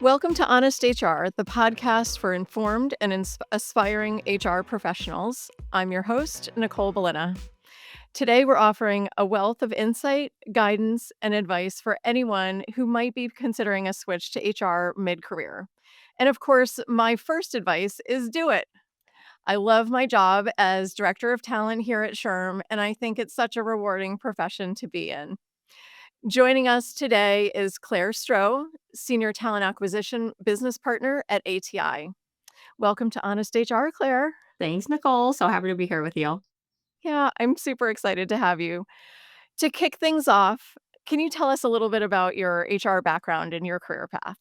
Welcome to Honest HR, the podcast for informed and aspiring HR professionals. I'm your host, Nicole Belyna. Today, we're offering a wealth of insight, guidance, and advice for anyone who might be considering a switch to HR mid career. And of course, my first advice is do it. I love my job as Director of Talent here at SHRM, and I think it's such a rewarding profession to be in. Joining us today is Claire Stroh, Senior Talent Acquisition Business Partner at ATI. Welcome to Honest HR, Claire. Thanks, Nicole. So happy to be here with you. Yeah, I'm super excited to have you. To kick things off, can you tell us a little bit about your HR background and your career path?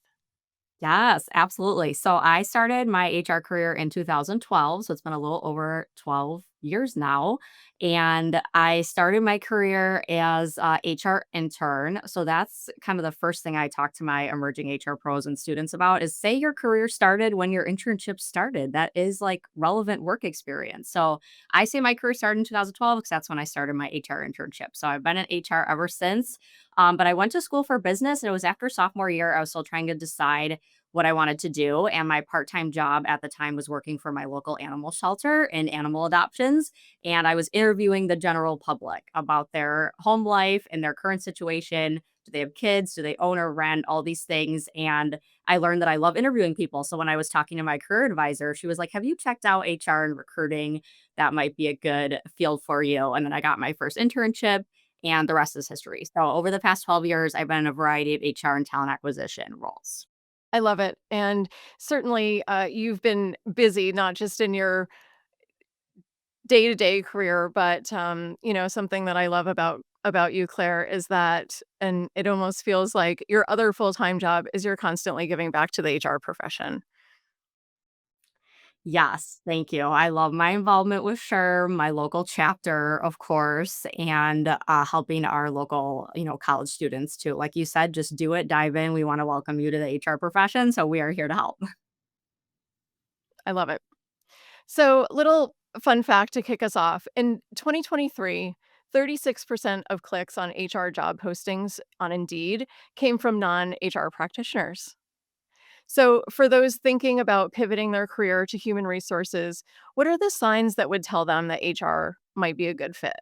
Yes, absolutely. So I started my HR career in 2012. So it's been a little over 12 years now. And I started my career as a HR intern. So that's kind of the first thing I talk to my emerging HR pros and students about is say your career started when your internship started. That is like relevant work experience. So I say my career started in 2012 because that's when I started my HR internship. So I've been in HR ever since. But I went to school for business and it was after sophomore year. I was still trying to decide what I wanted to do. And my part time job at the time was working for my local animal shelter and animal adoptions. And I was interviewing the general public about their home life and their current situation. Do they have kids? Do they own or rent? All these things. And I learned that I love interviewing people. So when I was talking to my career advisor, she was like, "Have you checked out HR and recruiting? That might be a good field for you." And then I got my first internship. And the rest is history. So, over the past 12 years, I've been in a variety of HR and talent acquisition roles. I love it. And certainly, you've been busy, not just in your day to day career, but something that I love about you, Claire, is that, and it almost feels like your other full time job is you're constantly giving back to the HR profession. Yes, thank you. I love my involvement with SHRM, my local chapter, of course, and helping our local, college students too. Like you said, just do it, dive in. We want to welcome you to the HR profession, so we are here to help. I love it. So, little fun fact to kick us off. In 2023, 36% of clicks on HR job postings on Indeed came from non HR practitioners. So, for those thinking about pivoting their career to human resources, what are the signs that would tell them that HR might be a good fit?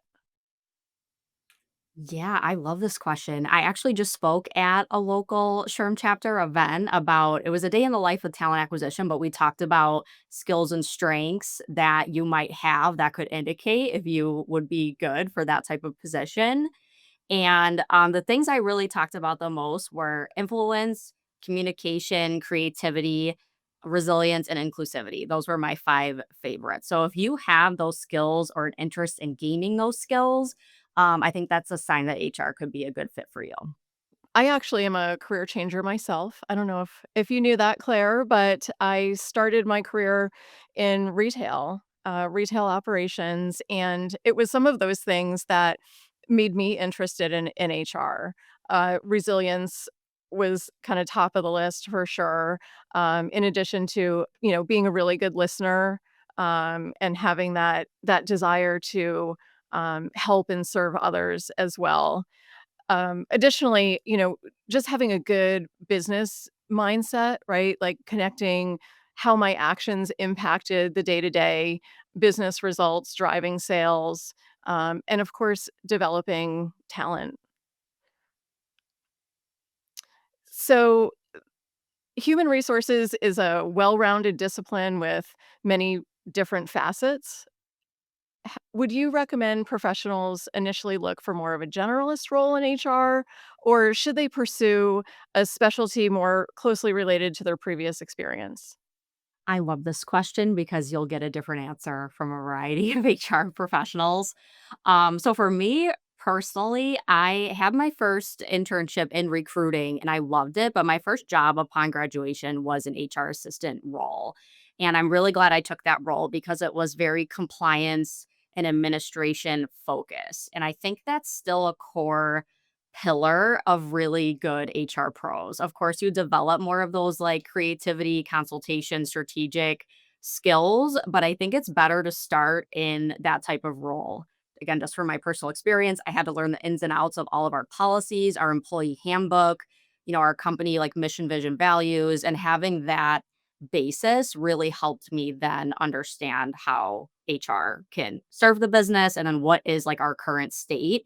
Yeah, I love this question. I actually just spoke at a local SHRM chapter event about it was a day in the life of talent acquisition, but we talked about skills and strengths that you might have that could indicate if you would be good for that type of position. And the things I really talked about the most were influence, communication, creativity, resilience, and inclusivity. Those were my five favorites. So if you have those skills or an interest in gaining those skills, I think that's a sign that HR could be a good fit for you. I actually am a career changer myself. I don't know if you knew that, Claire, but I started my career in retail operations, and it was some of those things that made me interested in HR. Resilience was kind of top of the list for sure. In addition to being a really good listener, and having that desire to help and serve others as well. Additionally, just having a good business mindset, right? Like connecting how my actions impacted the day-to-day business results, driving sales, and of course, developing talent. So, human resources is a well-rounded discipline with many different facets. Would you recommend professionals initially look for more of a generalist role in HR, or should they pursue a specialty more closely related to their previous experience? I love this question because you'll get a different answer from a variety of HR professionals. So for me personally, I had my first internship in recruiting and I loved it. But my first job upon graduation was an HR assistant role. And I'm really glad I took that role because it was very compliance and administration focused. And I think that's still a core pillar of really good HR pros. Of course, you develop more of those like creativity, consultation, strategic skills, but I think it's better to start in that type of role. Again, just from my personal experience, I had to learn the ins and outs of all of our policies, our employee handbook, our company like mission, vision, values, and having that basis really helped me then understand how HR can serve the business and then what is like our current state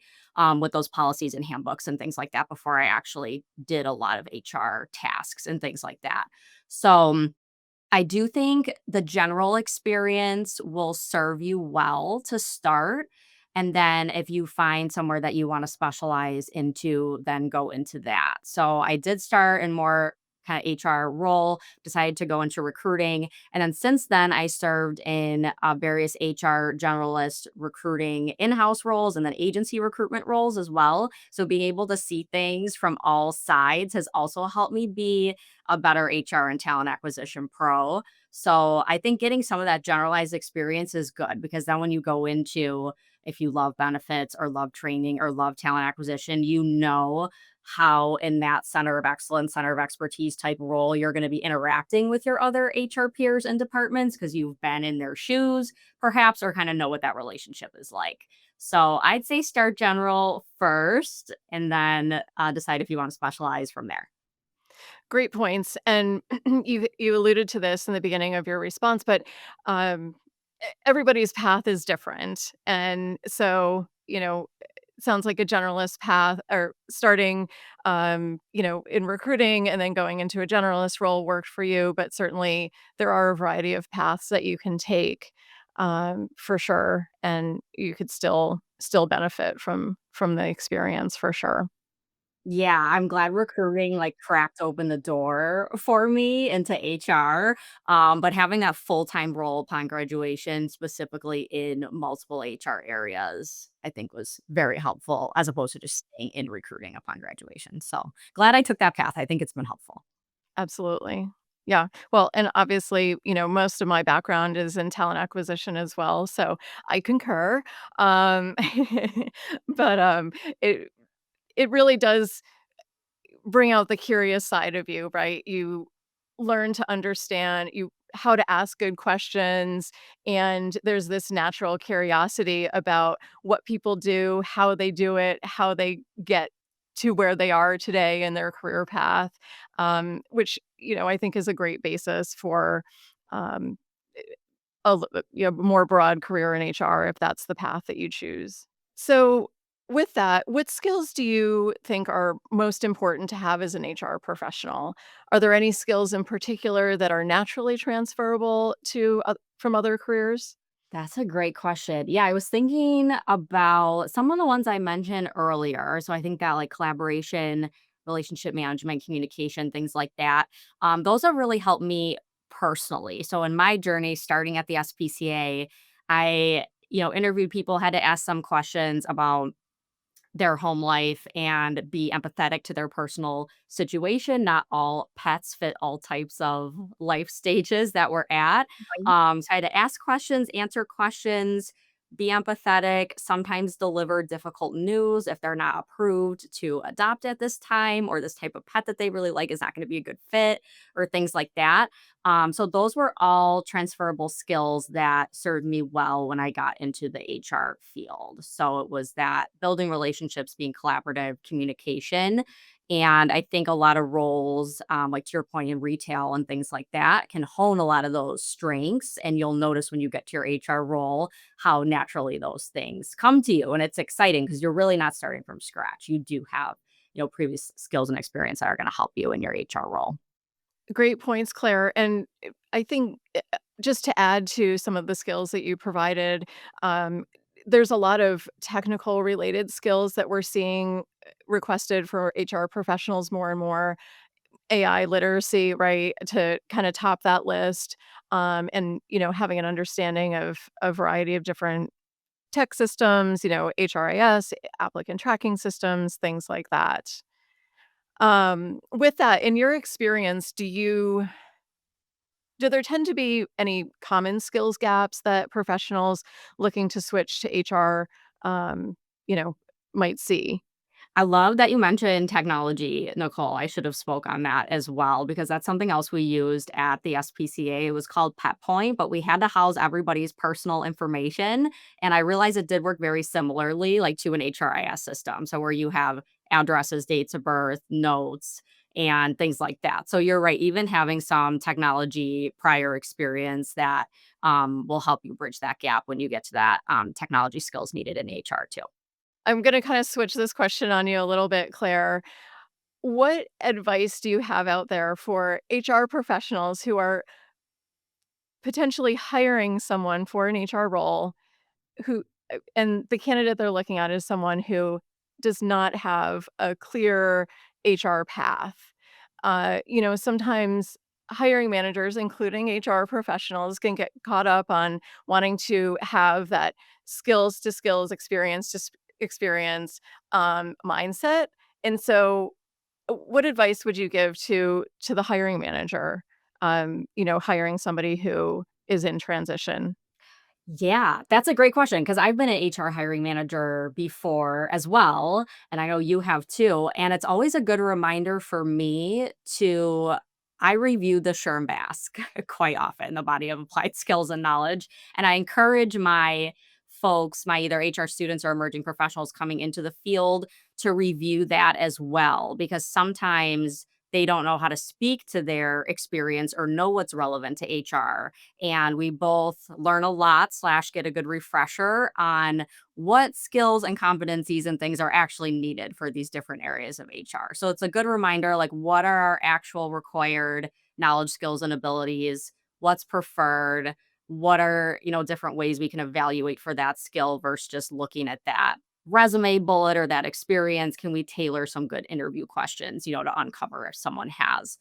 with those policies and handbooks and things like that before I actually did a lot of HR tasks and things like that. So, I do think the general experience will serve you well to start. And then if you find somewhere that you want to specialize into, then go into that. So I did start in more kind of HR role, decided to go into recruiting. And then since then, I served in various HR generalist recruiting in house roles and then agency recruitment roles as well. So being able to see things from all sides has also helped me be a better HR and talent acquisition pro. So I think getting some of that generalized experience is good because then when you go into, if you love benefits or love training or love talent acquisition, how in that center of excellence, center of expertise type role, you're going to be interacting with your other HR peers and departments because you've been in their shoes, perhaps, or kind of know what that relationship is like. So I'd say start general first and then decide if you want to specialize from there. Great points, and you alluded to this in the beginning of your response, but, everybody's path is different, and so, it sounds like a generalist path or starting, in recruiting and then going into a generalist role worked for you, but certainly there are a variety of paths that you can take, for sure, and you could still benefit from the experience for sure. Yeah, I'm glad recruiting, like, cracked open the door for me into HR, but having that full-time role upon graduation, specifically in multiple HR areas, I think was very helpful as opposed to just staying in recruiting upon graduation, so glad I took that path, I think it's been helpful. Absolutely. Yeah. Well, and obviously, most of my background is in talent acquisition as well, so I concur. Um, but, it it really does bring out the curious side of you, right? You learn to understand how to ask good questions, and there's this natural curiosity about what people do, how they do it, how they get to where they are today in their career path, which, I think is a great basis for, um, more broad career in HR if that's the path that you choose. So, with that, what skills do you think are most important to have as an HR professional? Are there any skills in particular that are naturally transferable to from other careers? That's a great question. Yeah, I was thinking about some of the ones I mentioned earlier. So I think that like collaboration, relationship management, communication, things like that. Those have really helped me personally. So in my journey, starting at the SPCA, I interviewed people, had to ask some questions about their home life and be empathetic to their personal situation. Not all pets fit all types of life stages that we're at. Right. So I had to ask questions, answer questions, be empathetic, sometimes deliver difficult news if they're not approved to adopt at this time, or this type of pet that they really like is not going to be a good fit, or things like that. So those were all transferable skills that served me well when I got into the HR field. So it was that building relationships, being collaborative, communication. And I think a lot of roles, like to your point in retail and things like that, can hone a lot of those strengths. And you'll notice when you get to your HR role how naturally those things come to you. And it's exciting because you're really not starting from scratch. You do have, previous skills and experience that are going to help you in your HR role. Great points, Claire. And I think just to add to some of the skills that you provided, um, there's a lot of technical related skills that we're seeing requested for HR professionals more and more. AI literacy, right, to kinda top that list, and, having an understanding of a variety of different tech systems, HRIS, applicant tracking systems, things like that. With that, in your experience, do there tend to be any common skills gaps that professionals looking to switch to HR, um, you know, might see? I love that you mentioned technology, Nicole. I should have spoke on that as well because that's something else we used at the SPCA. It was called Pet Point, but we had to house everybody's personal information. And I realized it did work very similarly, like to an HRIS system. So where you have addresses, dates of birth, notes, and things like that. So you're right, even having some technology prior experience that will help you bridge that gap when you get to that technology skills needed in HR too. I'm gonna kinda switch this question on you a little bit, Claire. What advice do you have out there for HR professionals who are potentially hiring someone for an HR role who and the candidate they're looking at is someone who does not have a clear HR path? Sometimes hiring managers, including HR professionals, can get caught up on wanting to have that skills to skills, experience to experience mindset. And so, what advice would you give to the hiring manager? Hiring somebody who is in transition. Yeah, that's a great question because I've been an HR hiring manager before as well, and I know you have too. And it's always a good reminder for me to I review the SHRM Basque quite often, the body of applied skills and knowledge. And I encourage my folks, my either HR students or emerging professionals coming into the field to review that as well, because sometimes they don't know how to speak to their experience or know what's relevant to HR, and we both learn a lot slash get a good refresher on what skills and competencies and things are actually needed for these different areas of HR. So it's a good reminder, like, what are our actual required knowledge, skills, and abilities? What's preferred? What are, different ways we can evaluate for that skill versus just looking at that resume bullet or that experience? Can we tailor some good interview questions, to uncover if someone has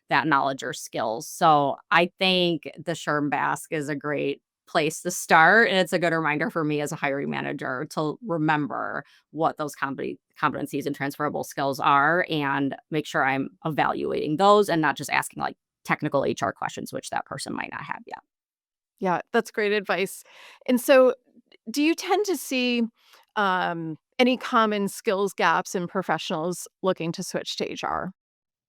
that knowledge or skills? So I think the SHRM Basque is a great place to start. And it's a good reminder for me as a hiring manager to remember what those competencies and transferable skills are and make sure I'm evaluating those and not just asking like technical HR questions, which that person might not have yet. Yeah, that's great advice. And so, do you tend to see any common skills gaps in professionals looking to switch to HR?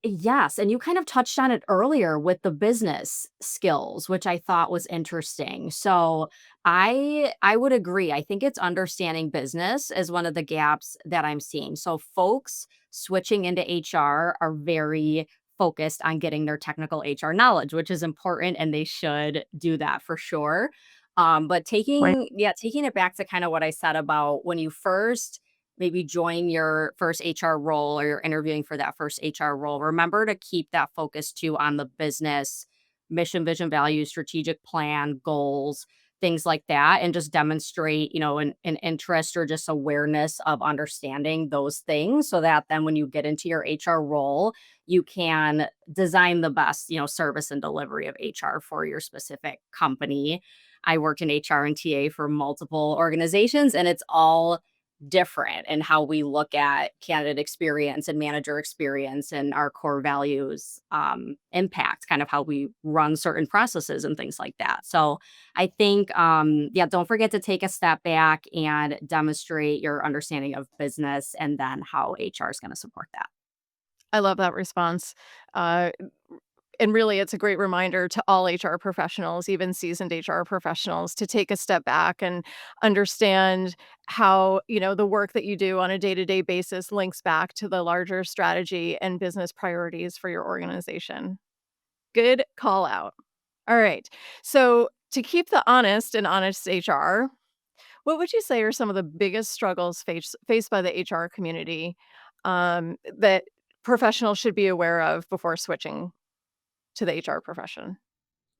Yes, and you kind of touched on it earlier with the business skills, which I thought was interesting. So, I would agree. I think it's understanding business is one of the gaps that I'm seeing. So, folks switching into HR are very focused on getting their technical HR knowledge, which is important and they should do that for sure. But Right. taking it back to kind of what I said about when you first maybe join your first HR role or you're interviewing for that first HR role, remember to keep that focus too on the business mission, vision, values, strategic plan, goals, things like that, and just demonstrate, an interest or just awareness of understanding those things so that then when you get into your HR role, you can design the best, service and delivery of HR for your specific company. I worked in HR and TA for multiple organizations, and it's all different and how we look at candidate experience and manager experience and our core values impact kind of how we run certain processes and things like that. So I think yeah, don't forget to take a step back and demonstrate your understanding of business and then how HR is going to support that. I love that response. Uh, and really, it's a great reminder to all HR professionals, even seasoned HR professionals, to take a step back and understand how, the work that you do on a day-to-day basis links back to the larger strategy and business priorities for your organization. Good call out. All right. So, to keep the honest and honest HR, what would you say are some of the biggest struggles faced by the HR community that professionals should be aware of before switching to the HR profession?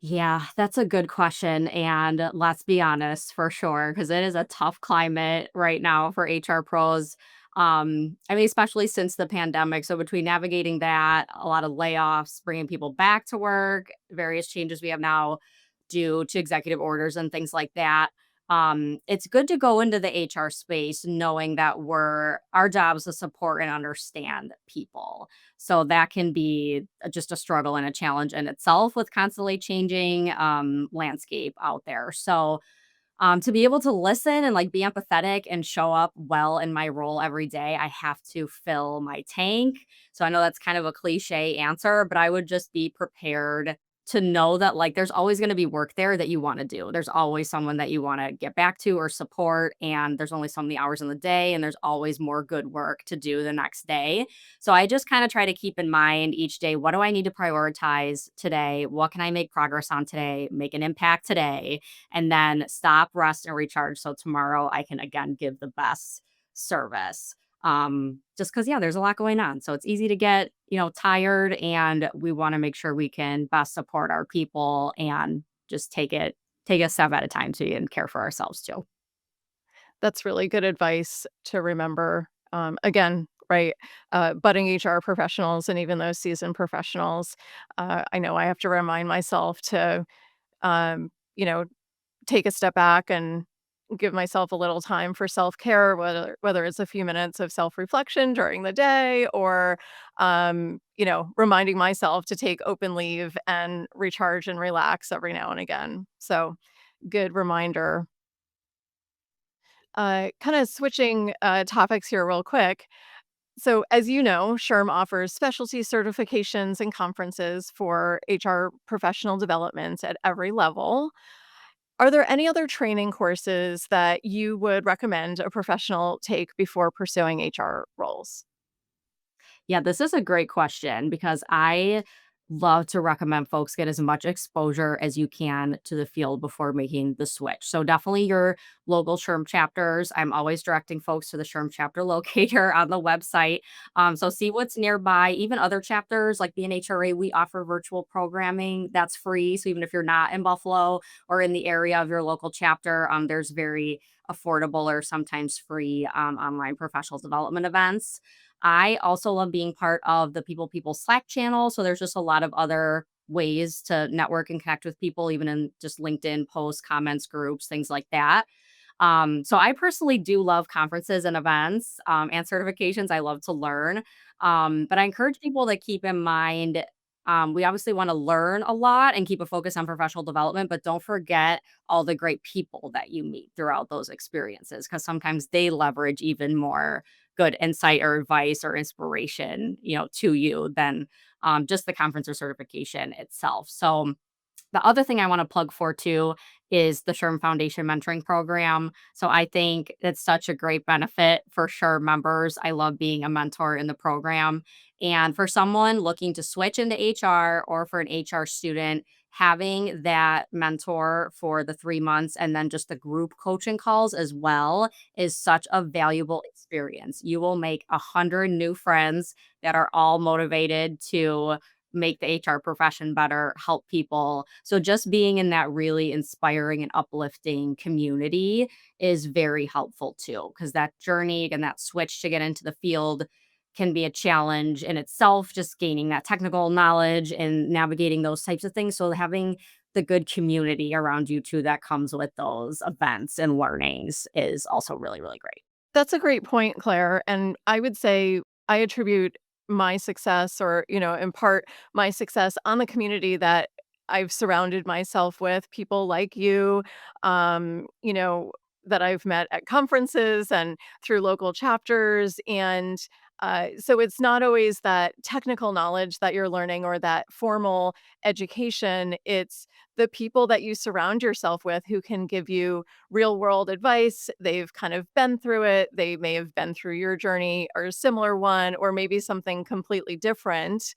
Yeah, that's a good question. And let's be honest, for sure, because it is a tough climate right now for HR pros. I mean, especially since the pandemic. So, between navigating that, a lot of layoffs, bringing people back to work, various changes we have now due to executive orders and things like that. It's good to go into the HR space knowing that our job is to support and understand people. So that can be just a struggle and a challenge in itself with constantly changing landscape out there. So to be able to listen and like be empathetic and show up well in my role every day, I have to fill my tank. So I know that's kind of a cliche answer, but I would just be prepared to know that, like, there's always gonna be work there that you wanna do. There's always someone that you wanna get back to or support, and there's only so many hours in the day, and there's always more good work to do the next day. So I just kinda try to keep in mind each day, what do I need to prioritize today? What can I make progress on today? Make an impact today, and then stop, rest, and recharge so tomorrow I can again give the best service. Just because, yeah, there's a lot going on. So it's easy to get, tired, and we want to make sure we can best support our people and just take a step at a time so we can care for ourselves too. That's really good advice to remember. Again, right, budding HR professionals and even those seasoned professionals, I know I have to remind myself to, um, you know, take a step back and give myself a little time for self-care, whether it's a few minutes of self-reflection during the day or, reminding myself to take open leave and recharge and relax every now and again. So, good reminder. Kinda switching, topics here real quick. So, as you know, SHRM offers specialty certifications and conferences for HR professional development at every level. Are there any other training courses that you would recommend a professional take before pursuing HR roles? Yeah, this is a great question because I love to recommend folks get as much exposure as you can to the field before making the switch. So definitely your local SHRM chapters. I'm always directing folks to the SHRM chapter locator on the website. So see what's nearby. Even other chapters like the NHRA, we offer virtual programming that's free. So even if you're not in Buffalo or in the area of your local chapter, there's very affordable or sometimes free online professional development events. I also love being part of the People Slack channel. So there's just a lot of other ways to network and connect with people, even in just LinkedIn posts, comments, groups, things like that. So I personally do love conferences and events and certifications. I love to learn. But I encourage people to keep in mind we obviously want to learn a lot and keep a focus on professional development, but don't forget all the great people that you meet throughout those experiences because sometimes they leverage even more good insight or advice or inspiration, to you than just the conference or certification itself. So the other thing I wanna plug for too is the SHRM Foundation Mentoring Program. So I think it's such a great benefit for SHRM members. I love being a mentor in the program. And for someone looking to switch into HR or for an HR student, having that mentor for the 3 months and then just the group coaching calls as well is such a valuable experience. You will make 100 new friends that are all motivated to make the HR profession better, help people. So just being in that really inspiring and uplifting community is very helpful too, because that journey and that switch to get into the field can be a challenge in itself, just gaining that technical knowledge and navigating those types of things. So having the good community around you too that comes with those events and learnings is also really, really great. That's a great point, Claire, and I would say I attribute my success or, in part, my success on the community that I've surrounded myself with, people like you, that I've met at conferences and through local chapters, and, so it's not always that technical knowledge that you're learning or that formal education, it's the people that you surround yourself with who can give you real world advice. They've kind of been through it. They may have been through your journey or a similar one, or maybe something completely different.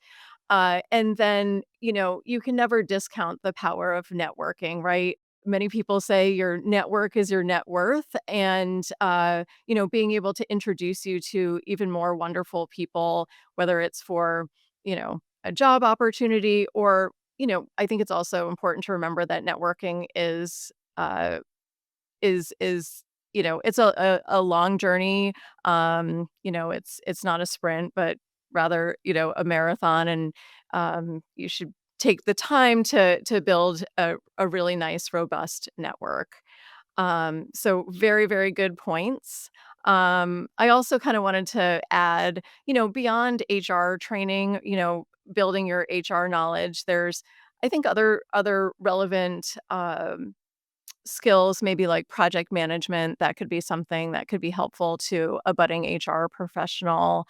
And then, you can never discount the power of networking, right? Many people say your network is your net worth. And, being able to introduce you to even more wonderful people, whether it's for, a job opportunity or, I think it's also important to remember that networking uh, is it's a long journey. It's not a sprint, but rather, a marathon, and, you should take the time to build a really nice, robust network. So very, very good points. I also kinda wanted to add, beyond HR training, building your HR knowledge, there's, I think, other relevant, skills, maybe like project management, that could be something that could be helpful to a budding HR professional.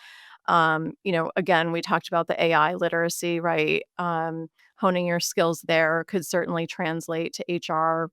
Again, we talked about the AI literacy, right? Honing your skills there could certainly translate to HR.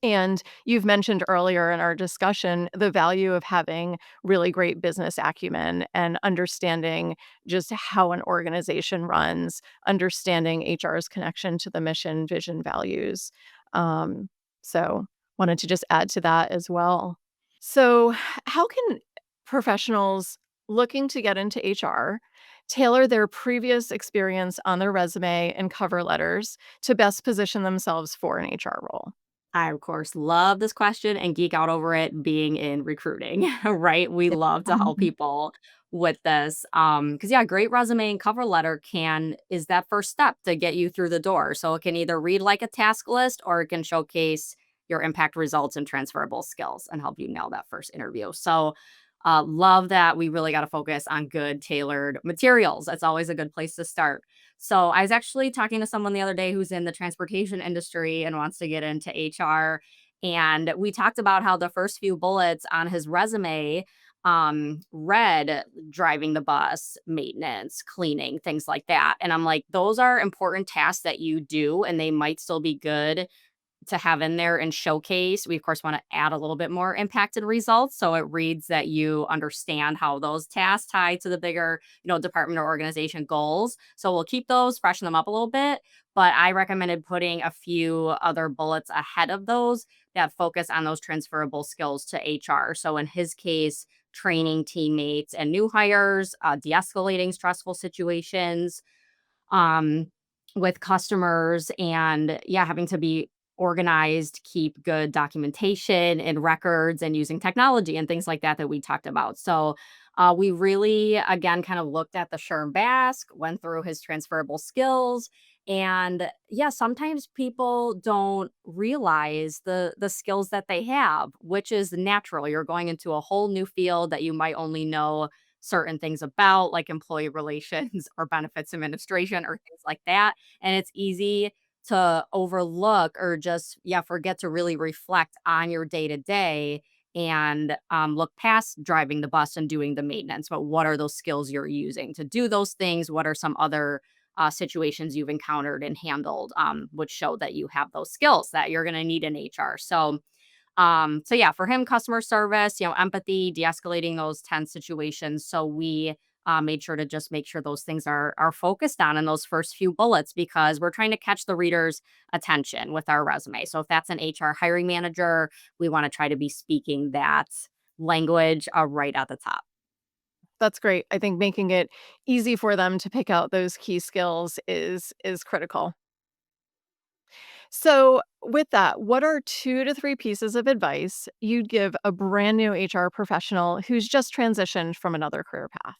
And you've mentioned earlier in our discussion the value of having really great business acumen and understanding just how an organization runs, understanding HR's connection to the mission, vision, values. Um, so, wanted to just add to that as well. So, how can professionals looking to get into HR tailor their previous experience on their resume and cover letters to best position themselves for an HR role? I, of course, love this question and geek out over it being in recruiting, right? We love to help Mhm. people with this. Because yeah, great resume and cover letter is that first step to get you through the door. So it can either read like a task list or it can showcase your impact results and transferable skills and help you nail that first interview. So love that we really got to focus on good tailored materials. That's always a good place to start. So I was actually talking to someone the other day who's in the transportation industry and wants to get into HR. And we talked about how the first few bullets on his resume read driving the bus, maintenance, cleaning, things like that. And I'm like, those are important tasks that you do, and they might still be good to have in there and showcase. We, of course, want to add a little bit more impacted results. So it reads that you understand how those tasks tie to the bigger, department or organization goals. So we'll keep those, freshen them up a little bit. But I recommended putting a few other bullets ahead of those that focus on those transferable skills to HR. So in his case, training teammates and new hires, de escalating stressful situations, um, with customers and yeah, having to be organized, keep good documentation and records and using technology and things like that that we talked about. So we really again kind of looked at the SHRM Basque, went through his transferable skills. And yeah, sometimes people don't realize the skills that they have, which is natural. You're going into a whole new field that you might only know certain things about, like employee relations or benefits administration or things like that. And it's easy to overlook or just, yeah, forget to really reflect on your day to day and look past driving the bus and doing the maintenance. But what are those skills you're using to do those things? What are some other situations you've encountered and handled, which show that you have those skills that you're going to need in HR? So yeah, for him, customer service, empathy, de-escalating those tense situations. So we made sure to just make sure those things are focused on in those first few bullets because we're trying to catch the reader's attention with our resume. So if that's an HR hiring manager, we want to try to be speaking that language right at the top. That's great. I think making it easy for them to pick out those key skills is critical. So, with that, what are 2 to 3 pieces of advice you'd give a brand new HR professional who's just transitioned from another career path?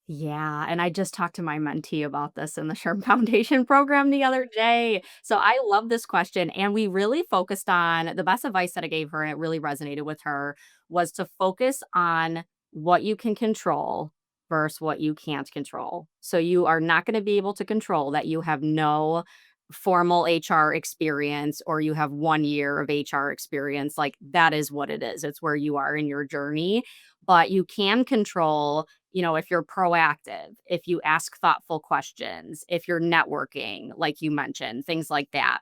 Yeah, and I just talked to my mentee about this in the SHRM Foundation program the other day. So I love this question. And we really focused on the best advice that I gave her, and it really resonated with her, was to focus on what you can control versus what you can't control. So you are not going to be able to control that you have no formal HR experience or you have 1 year of HR experience. Like that is what it is. It's where you are in your journey. But you can control, if you're proactive, if you ask thoughtful questions, if you're networking, like you mentioned, things like that.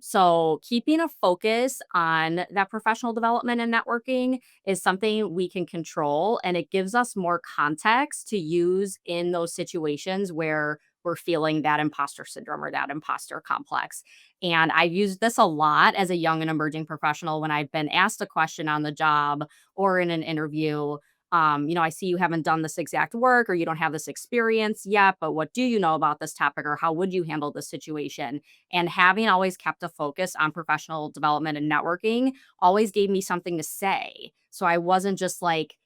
So keeping a focus on that professional development and networking is something we can control, and it gives us more context to use in those situations where we're feeling that imposter syndrome or that imposter complex. And I've used this a lot as a young and emerging professional when I've been asked a question on the job or in an interview. I see you haven't done this exact work or you don't have this experience yet, but what do you know about this topic or how would you handle this situation? And having always kept a focus on professional development and networking always gave me something to say. So I wasn't just like,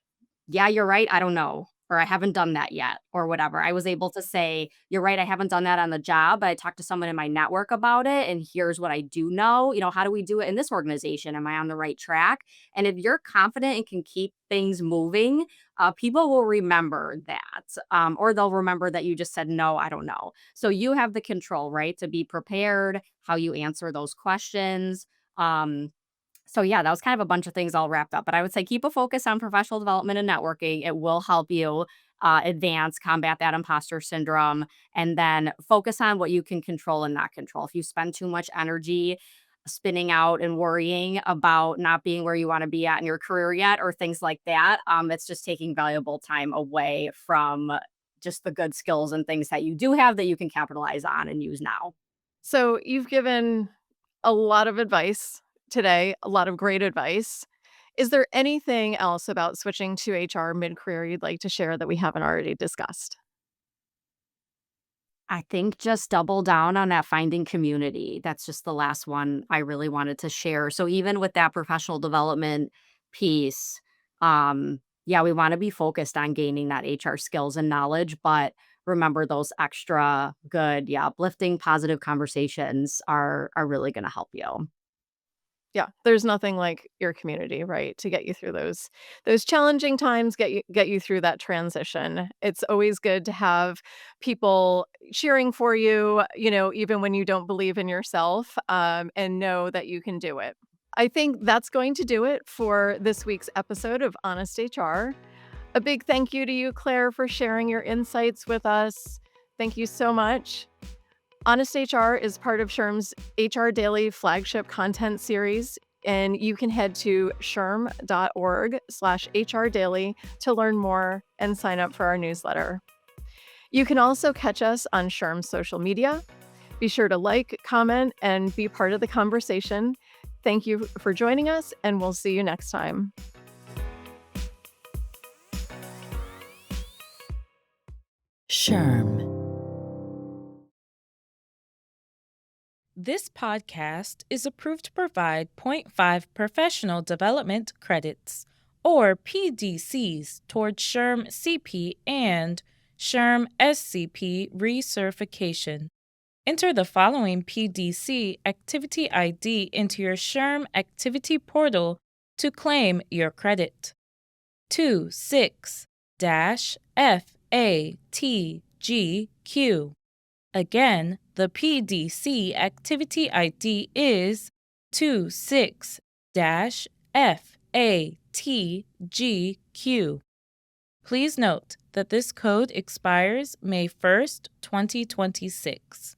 yeah, you're right. I don't know. Or I haven't done that yet, or whatever. I was able to say, you're right. I haven't done that on the job, but I talked to someone in my network about it. And here's what I do know. How do we do it in this organization? Am I on the right track? And if you're confident and can keep things moving, people will remember that. Or they'll remember that you just said, no, I don't know. So you have the control, right? To be prepared, how you answer those questions. Um, So yeah, that was kind of a bunch of things all wrapped up. But I would say keep a focus on professional development and networking. It will help you advance, combat that imposter syndrome, and then focus on what you can control and not control. If you spend too much energy spinning out and worrying about not being where you want to be at in your career yet, or things like that, it's just taking valuable time away from just the good skills and things that you do have that you can capitalize on and use now. So, you've given a lot of advice today, a lot of great advice. Is there anything else about switching to HR mid-career you'd like to share that we haven't already discussed? I think just double down on that finding community. That's just the last one I really wanted to share. So even with that professional development piece, yeah, we want to be focused on gaining that HR skills and knowledge, but remember those extra good, yeah, uplifting positive conversations are really going to help you. Yeah, there's nothing like your community, right, to get you through those challenging times, get you through that transition. It's always good to have people cheering for you, even when you don't believe in yourself, and know that you can do it. I think that's going to do it for this week's episode of Honest HR. A big thank you to you, Claire, for sharing your insights with us. Thank you so much. Honest HR is part of SHRM's HR Daily flagship content series, and you can head to shrm.org/HR Daily to learn more and sign up for our newsletter. You can also catch us on SHRM's social media. Be sure to like, comment, and be part of the conversation. Thank you for joining us, and we'll see you next time. SHRM. This podcast is approved to provide zero point 0.5 professional development credits, or PDCs, towards SHRM CP and SHRM SCP recertification. Enter the following PDC activity ID into your SHRM activity portal to claim your credit. 26-FATGQ. Again, the PDC activity ID is 26-FATGQ. Please note that this code expires May 1st, 2026.